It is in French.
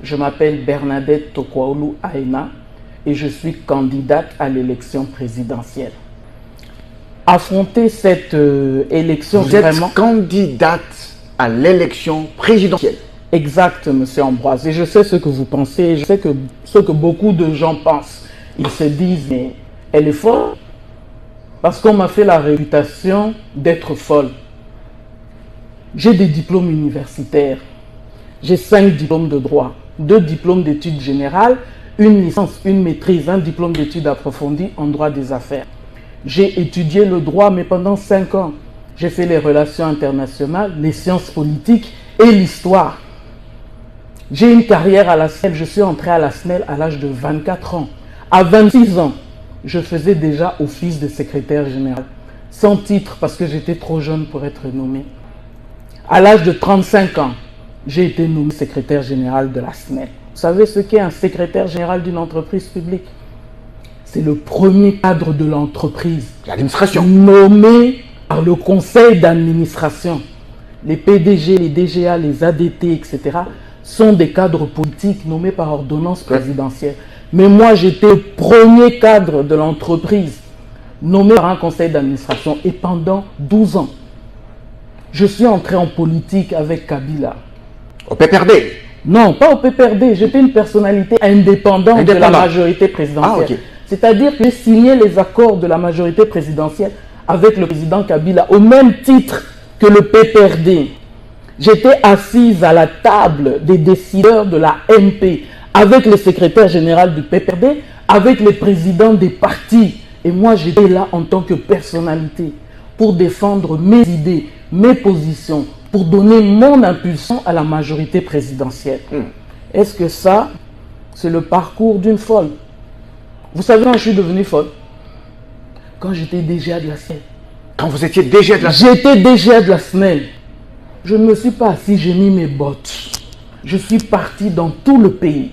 Je m'appelle Bernadette Tokwaolu Aina et je suis candidate à l'élection présidentielle. Affronter cette élection Vous êtes candidate à l'élection présidentielle. Exact, monsieur Ambroise. Et je sais ce que vous pensez, je sais que ce que beaucoup de gens pensent. Ils se disent, mais elle est folle. Parce qu'on m'a fait la réputation d'être folle. J'ai des diplômes universitaires. J'ai 5 diplômes de droit, 2 diplômes d'études générales, une licence, une maîtrise, un diplôme d'études approfondies en droit des affaires. J'ai étudié le droit, mais pendant 5 ans. J'ai fait les relations internationales, les sciences politiques et l'histoire. J'ai une carrière à la SNEL. Je suis entré à la SNEL à l'âge de 24 ans. À 26 ans, je faisais déjà office de secrétaire général. Sans titre, parce que j'étais trop jeune pour être nommé. À l'âge de 35 ans, j'ai été nommé secrétaire général de la SNEL. Vous savez ce qu'est un secrétaire général d'une entreprise publique? C'est le premier cadre de l'entreprise. L'administration. Nommé par le conseil d'administration. Les PDG, les DGA, les ADT, etc. sont des cadres politiques nommés par ordonnance présidentielle. Mais moi, j'étais le premier cadre de l'entreprise nommé par un conseil d'administration. Et pendant 12 ans, je suis entré en politique avec Kabila. Au PPRD? Non, pas au PPRD. J'étais une personnalité indépendante de la majorité présidentielle. Ah, ok. C'est-à-dire que j'ai signé les accords de la majorité présidentielle avec le président Kabila au même titre que le PPRD. J'étais assise à la table des décideurs de la MP avec le secrétaire général du PPRD, avec les présidents des partis. Et moi, j'étais là en tant que personnalité pour défendre mes idées, mes positions, pour donner mon impulsion à la majorité présidentielle. Est-ce que ça, c'est le parcours d'une folle? Vous savez quand je suis devenu folle? Quand j'étais DGA de la SNEL. Quand vous étiez DGA de la SNEL? J'étais DGA de la SNEL. Je ne me suis pas assis, j'ai mis mes bottes. Je suis parti dans tout le pays.